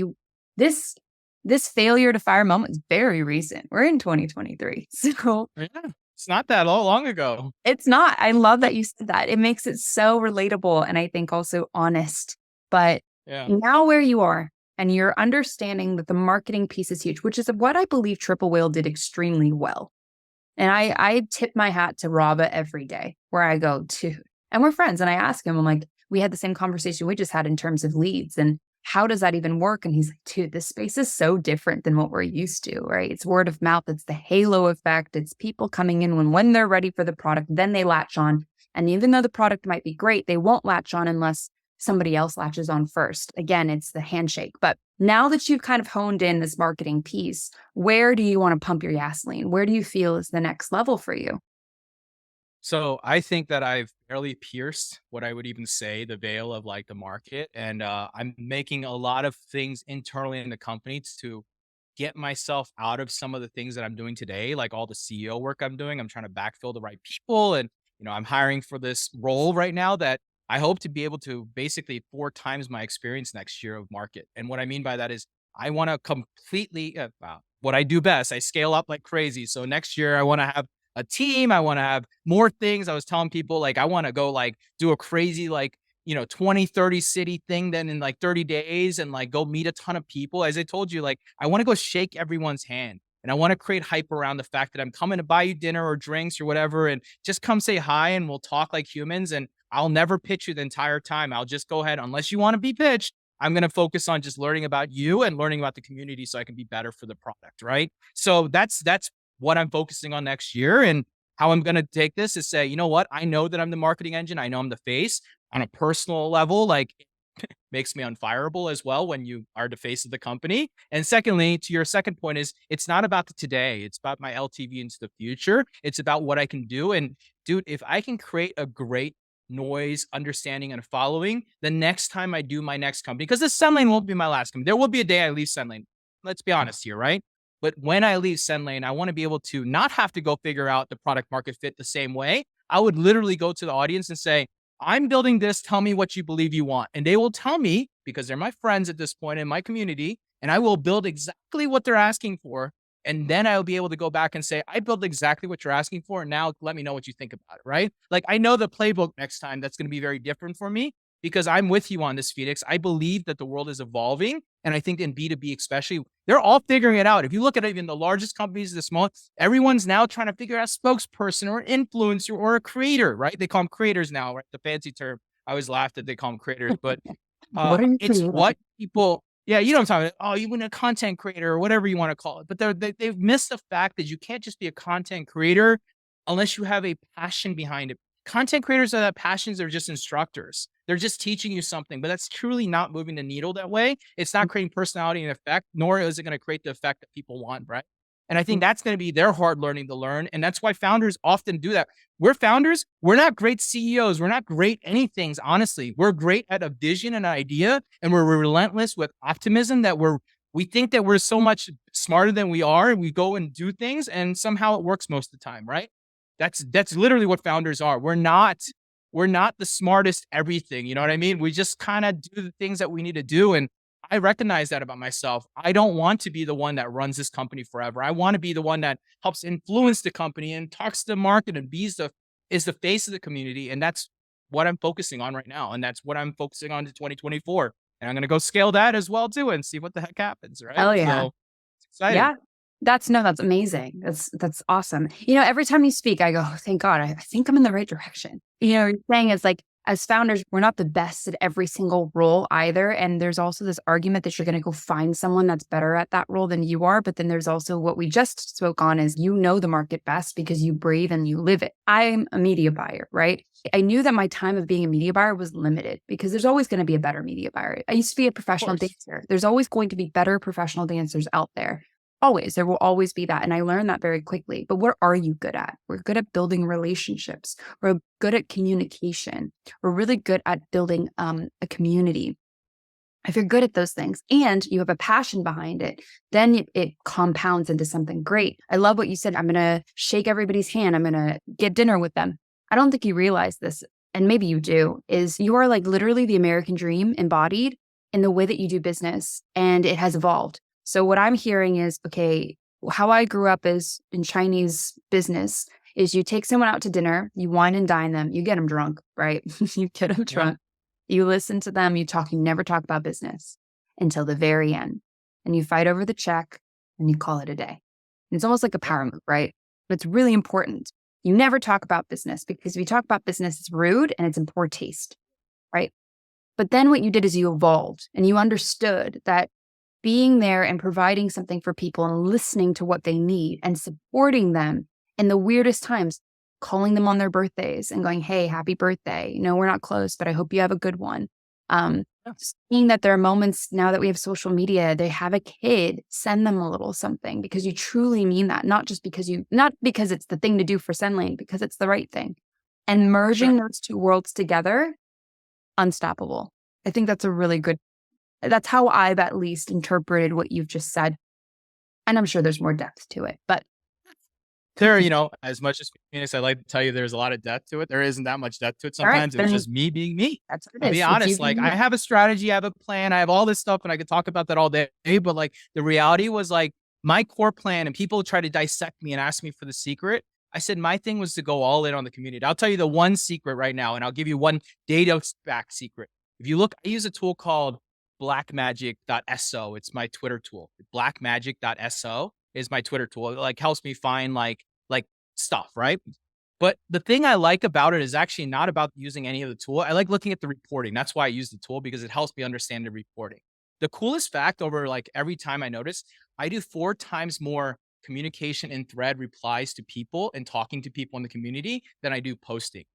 this failure to fire moment is very recent. We're in 2023. So Yeah, it's not that long ago. it's not. I love that you said that. It makes it so relatable and I think also honest. But Yeah. now where you are and you're understanding that the marketing piece is huge, which is what I believe Triple Whale did extremely well. And I tip my hat to Raba every day where I go, dude, and we're friends. And I ask him, I'm like, we had the same conversation we just had in terms of leads and how does that even work? And he's like, dude, this space is so different than what we're used to, right? It's word of mouth. It's the halo effect. It's people coming in when they're ready for the product, then they latch on. And even though the product might be great, they won't latch on unless somebody else latches on first. Again, it's the handshake. But now that you've kind of honed in this marketing piece, where do you want to pump your gasoline? Where do you feel is the next level for you? So I think that I've barely pierced what I would even say the veil of like the market. And I'm making a lot of things internally in the company to get myself out of some of the things that I'm doing today, like all the CEO work I'm doing. I'm trying to backfill the right people. And, I'm hiring for this role right now that I hope to be able to basically 4 times my experience next year of market. And what I mean by that is I want to completely, what I do best, I scale up like crazy. So next year I want to have a team. I want to have more things. I was telling people like, I want to go like do a crazy, like, 20, 30 city thing then in like 30 days and like go meet a ton of people. As I told you, like, I want to go shake everyone's hand and I want to create hype around the fact that I'm coming to buy you dinner or drinks or whatever. And just come say hi and we'll talk like humans. And I'll never pitch you the entire time. I'll just go ahead, unless you want to be pitched. I'm going to focus on just learning about you and learning about the community so I can be better for the product. Right. So that's what I'm focusing on next year. And how I'm going to take this is say, you know what? I know that I'm the marketing engine. I know I'm the face on a personal level. Like it makes me unfireable as well when you are the face of the company. And secondly, to your second point is it's not about the today. It's about my LTV into the future. It's about what I can do. And dude, if I can create a great noise, understanding, and following the next time I do my next company, because this SendLane won't be my last company. There will be a day I leave SendLane. Let's be honest here, right? But when I leave SendLane, I want to be able to not have to go figure out the product market fit the same way. I would literally go to the audience and say, I'm building this. Tell me what you believe you want. And they will tell me because they're my friends at this point in my community. And I will build exactly what they're asking for. And then I'll be able to go back and say, I built exactly what you're asking for. And now let me know what you think about it. Right. Like I know the playbook next time that's going to be very different for me because I'm with you on this, Felix. I believe that the world is evolving. And I think in B2B, especially, they're all figuring it out. If you look at even the largest companies, the small, everyone's now trying to figure out a spokesperson or an influencer or a creator, right? They call them creators now, right? The fancy term. I always laugh that they call them creators, but What are you it's creating? what people, yeah, you know what I'm talking about. Oh, you want a content creator or whatever you want to call it. But they've missed the fact that you can't just be a content creator unless you have a passion behind it. Content creators are that passions are just instructors. They're just teaching you something, but that's truly not moving the needle that way. It's not creating personality and effect, nor is it going to create the effect that people want, right? And I think that's going to be their hard learning to learn. And that's why founders often do that. We're founders. We're not great CEOs. We're not great anything, honestly. We're great at a vision and an idea, and we're relentless with optimism that we think that we're so much smarter than we are, and we go and do things, and somehow it works most of the time, right? That's literally what founders are. We're not the smartest everything. You know what I mean? We just kind of do the things that we need to do. And I recognize that about myself. I don't want to be the one that runs this company forever. I want to be the one that helps influence the company and talks to the market and is the face of the community. And that's what I'm focusing on right now. And that's what I'm focusing on to 2024. And I'm going to go scale that as well too and see what the heck happens. Right. Hell yeah. So it's exciting. Yeah. That's amazing. That's awesome. Every time you speak, I go, oh, thank God, I think I'm in the right direction. You're saying it's like, as founders, we're not the best at every single role either. And there's also this argument that you're going to go find someone that's better at that role than you are. But then there's also what we just spoke on is the market best because you breathe and you live it. I'm a media buyer, right? I knew that my time of being a media buyer was limited because there's always going to be a better media buyer. I used to be a professional dancer. There's always going to be better professional dancers out there. Always. There will always be that. And I learned that very quickly. But what are you good at? We're good at building relationships. We're good at communication. We're really good at building a community. If you're good at those things and you have a passion behind it, then it compounds into something great. I love what you said. I'm going to shake everybody's hand. I'm going to get dinner with them. I don't think you realize this, and maybe you do, is you are like literally the American dream embodied in the way that you do business, and it has evolved. So what I'm hearing is, okay, how I grew up is in Chinese business is you take someone out to dinner, you wine and dine them, you get them drunk, right? You get them drunk, you listen to them, you never talk about business until the very end. And you fight over the check and you call it a day. And it's almost like a power move, right? But it's really important. You never talk about business because if you talk about business, it's rude and it's in poor taste, right? But then what you did is you evolved and you understood that being there and providing something for people and listening to what they need and supporting them in the weirdest times, calling them on their birthdays and going, hey, happy birthday. We're not close, but I hope you have a good one. Seeing that there are moments now that we have social media, they have a kid, send them a little something because you truly mean that, not because it's the thing to do for SendLane, because it's the right thing. And merging those two worlds together, unstoppable. I think that's that's how I've at least interpreted what you've just said. And I'm sure there's more depth to it, but there, as much as Phoenix, I like to tell you there's a lot of depth to it. There isn't that much depth to it. Sometimes it's just me being me. That's what it I'll is. be honest. Like I have a strategy, I have a plan, I have all this stuff, and I could talk about that all day. But like the reality was like my core plan, and people try to dissect me and ask me for the secret. I said my thing was to go all in on the community. I'll tell you the one secret right now, and I'll give you one data back secret. If you look, I use a tool called blackmagic.so. It's my Twitter tool. Blackmagic.so is my Twitter tool. It like helps me find like stuff, right? But the thing I like about it is actually not about using any of the tool. I like looking at the reporting. That's why I use the tool, because it helps me understand the reporting. The coolest fact over like every time I notice, I do 4 times more communication in thread replies to people and talking to people in the community than I do posting.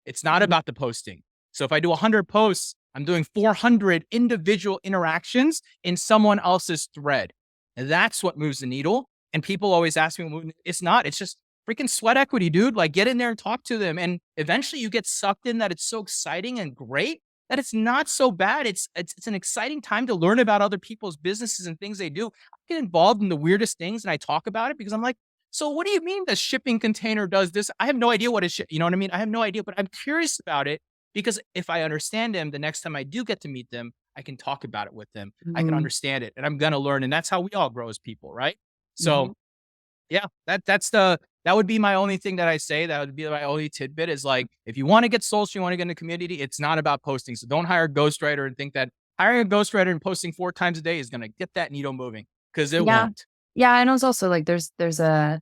It's not about the posting. So if I do 100 posts, I'm doing 400 individual interactions in someone else's thread. And that's what moves the needle. And people always ask me, it's not, it's just freaking sweat equity, dude. Like get in there and talk to them. And eventually you get sucked in that it's so exciting and great that it's not so bad. It's an exciting time to learn about other people's businesses and things they do. I get involved in the weirdest things and I talk about it because I'm like, so what do you mean the shipping container does this? I have no idea what it you know what I mean? I have no idea, but I'm curious about it because if I understand them, the next time I do get to meet them, I can talk about it with them. I can understand it and I'm going to learn. And that's how we all grow as people, right? So Yeah, that would be my only thing that I say. That would be my only tidbit is like, if you want to get social, you want to get in the community, it's not about posting. So don't hire a ghostwriter and think that hiring a ghostwriter and posting 4 times a day is going to get that needle moving, because it Yeah. won't. Yeah. And it's also like there's a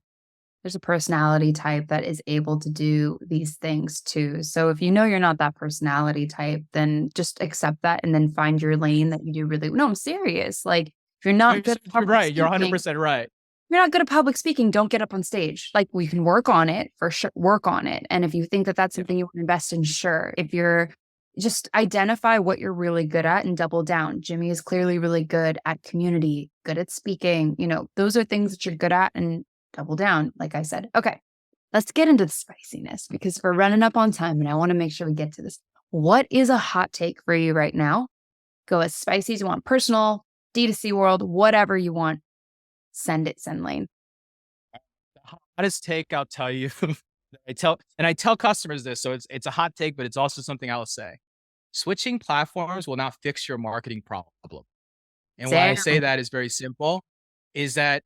personality type that is able to do these things too. So if you know you're not that personality type, then just accept that and then find your lane that you do really. No, I'm serious. Like if you're not good at You're public right. You're speaking, 100% right. you're not good at public speaking, don't get up on stage. Like we can work on it for sure, work on it. And if you think that that's Yeah. something you want to invest in, sure. If you're just identify what you're really good at and double down. Jimmy is clearly really good at community, good at speaking. Those are things that you're good at and double down, like I said. Okay, let's get into the spiciness because we're running up on time and I want to make sure we get to this. What is a hot take for you right now? Go as spicy as you want, personal, D2C world, whatever you want. Send it, SendLane. The hottest take, I'll tell you. I tell customers this, so it's a hot take, but it's also something I'll say. Switching platforms will not fix your marketing problem. And why I say Damn. that is very simple, is that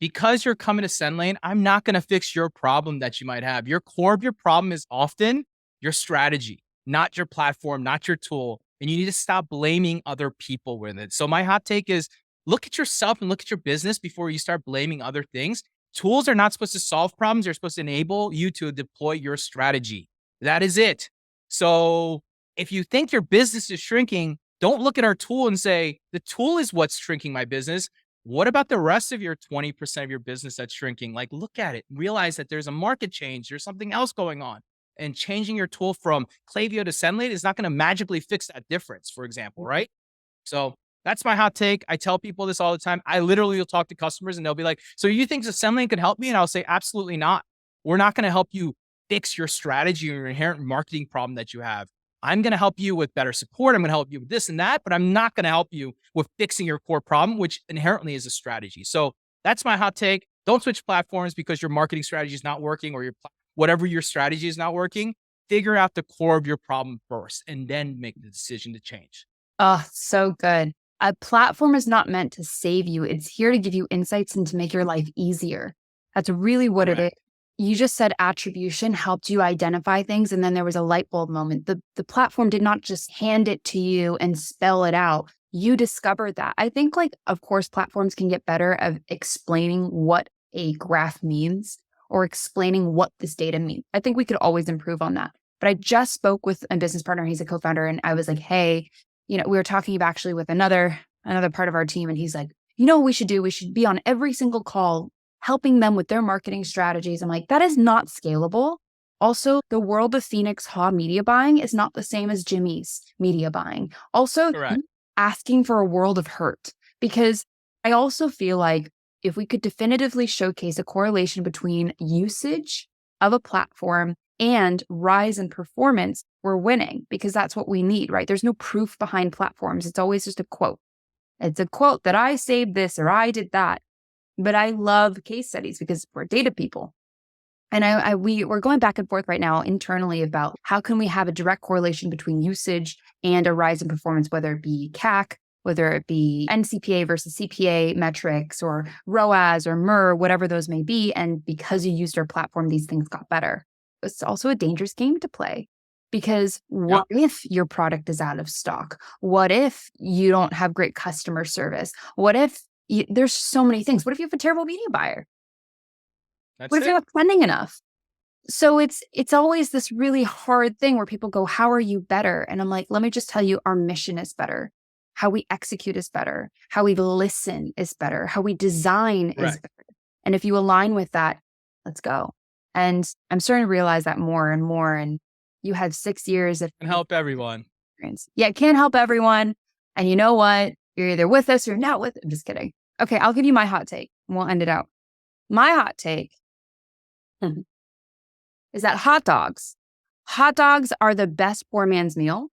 because you're coming to SendLane, I'm not going to fix your problem that you might have. Your core of your problem is often your strategy, not your platform, not your tool. And you need to stop blaming other people with it. So my hot take is look at yourself and look at your business before you start blaming other things. Tools are not supposed to solve problems. They're supposed to enable you to deploy your strategy. That is it. So if you think your business is shrinking, don't look at our tool and say, the tool is what's shrinking my business. What about the rest of your 20% of your business that's shrinking? Like, look at it, realize that there's a market change, there's something else going on. And changing your tool from Klaviyo to SendLane is not going to magically fix that difference, for example, right? So that's my hot take. I tell people this all the time. I literally will talk to customers and they'll be like, so you think the SendLane could help me? And I'll say, absolutely not. We're not going to help you fix your strategy or your inherent marketing problem that you have. I'm going to help you with better support. I'm going to help you with this and that, but I'm not going to help you with fixing your core problem, which inherently is a strategy. So that's my hot take. Don't switch platforms because your marketing strategy is not working or whatever your strategy is not working. Figure out the core of your problem first and then make the decision to change. Oh, so good. A platform is not meant to save you. It's here to give you insights and to make your life easier. That's really what it is. Correct. You just said attribution helped you identify things, and then there was a light bulb moment. The platform did not just hand it to you and spell it out. You discovered that. I think, like, of course, platforms can get better at explaining what a graph means or explaining what this data means. I think we could always improve on that. But I just spoke with a business partner. He's a co-founder, and I was like, hey, we were talking actually with another part of our team, and he's like, what we should do? We should be on every single call helping them with their marketing strategies. I'm like, that is not scalable. Also, the world of Phoenix Haw media buying is not the same as Jimmy's media buying. Also, Correct. asking for a world of hurt, because I also feel like if we could definitively showcase a correlation between usage of a platform and rise in performance, we're winning, because that's what we need, right? There's no proof behind platforms. It's always just a quote. It's a quote that I saved this or I did that. But I love case studies because we're data people. And we're going back and forth right now internally about how can we have a direct correlation between usage and a rise in performance, whether it be CAC, whether it be NCPA versus CPA metrics or ROAS or MER, whatever those may be. And because you used our platform, these things got better. It's also a dangerous game to play, because what if your product is out of stock? What if you don't have great customer service? What if there's so many things? What if you have a terrible media buyer? What if you're not spending enough? So it's always this really hard thing where people go, how are you better? And I'm like, let me just tell you, our mission is better. How we execute is better. How we listen is better. How we design is better. And if you align with that, let's go. And I'm starting to realize that more and more. And you had 6 years of Can help everyone. experience. Yeah, it can't help everyone. And you know what? You're either with us or you're not with. I'm just kidding. Okay, I'll give you my hot take and we'll end it out. My hot take is that hot dogs are the best poor man's meal.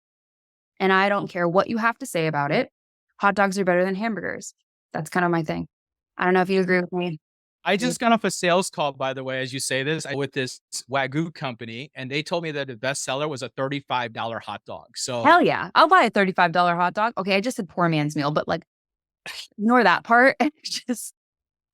And I don't care what you have to say about it. Hot dogs are better than hamburgers. That's kind of my thing. I don't know if you agree with me. I just got off a sales call, by the way, as you say this, with this Wagyu company, and they told me that the best seller was a $35 hot dog. So hell yeah, I'll buy a $35 hot dog. Okay, I just said poor man's meal, but like, ignore that part. Just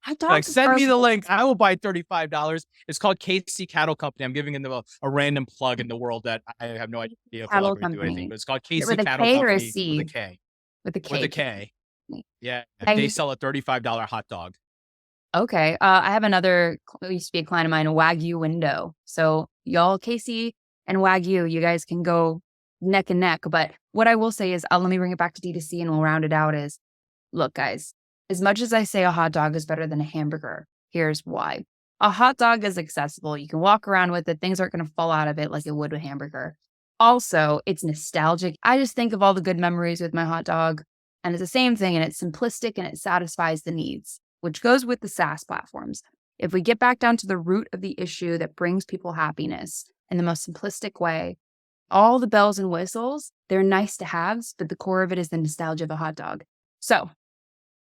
Hot Like, dogs send are me the link. I will buy $35. It's called Casey Cattle Company. I'm giving them a random plug in the world that I have no idea if they'll cattle ever do anything, company. but it's called Is it Casey with a Cattle K or a Company with a C? K. With a With a K. K. Yeah. They I sell a $35 hot dog. Okay. I have another, used to be a client of mine, a Wagyu window. So y'all, Casey and Wagyu, you guys can go neck and neck. But what I will say is, let me bring it back to D2C and we'll round it out is, look, guys, as much as I say a hot dog is better than a hamburger, here's why. A hot dog is accessible. You can walk around with it. Things aren't going to fall out of it like it would with a hamburger. Also, it's nostalgic. I just think of all the good memories with my hot dog. And it's the same thing, and it's simplistic and it satisfies the needs, which goes with the SaaS platforms. If we get back down to the root of the issue that brings people happiness in the most simplistic way, all the bells and whistles, they're nice to haves, but the core of it is the nostalgia of a hot dog. So,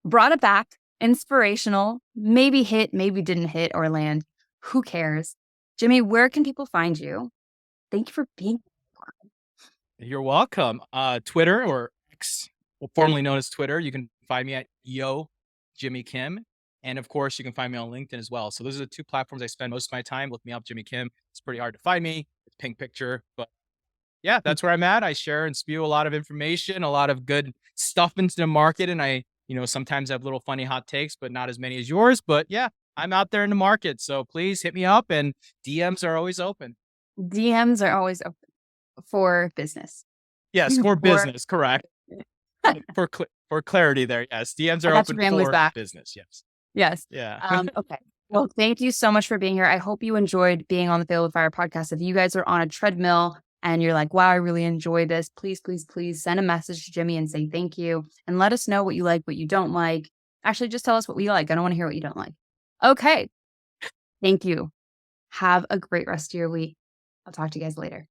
brought it back, inspirational, maybe hit, maybe didn't hit or land. Who cares? Jimmy, where can people find you? Thank you for being here. You're welcome. Twitter, or X, formerly known as Twitter. You can find me at Jimmy Kim. And of course, you can find me on LinkedIn as well. So those are the two platforms I spend most of my time. Look me up, Jimmy Kim. It's pretty hard to find me. It's pink picture. But yeah, that's where I'm at. I share and spew a lot of information, a lot of good stuff into the market. And I, sometimes have little funny hot takes, but not as many as yours. But yeah, I'm out there in the market. So please hit me up, and DMs are always open. DMs are always open for business. Yes, for business, correct. For clarity there, yes. DMs are open for business, yes. Yes. Yeah. Okay. Well, thank you so much for being here. I hope you enjoyed being on the Fail with Fire podcast. If you guys are on a treadmill and you're like, wow, I really enjoy this, please, please, please send a message to Jimmy and say thank you. And let us know what you like, what you don't like. Actually, just tell us what we like. I don't want to hear what you don't like. Okay. Thank you. Have a great rest of your week. I'll talk to you guys later.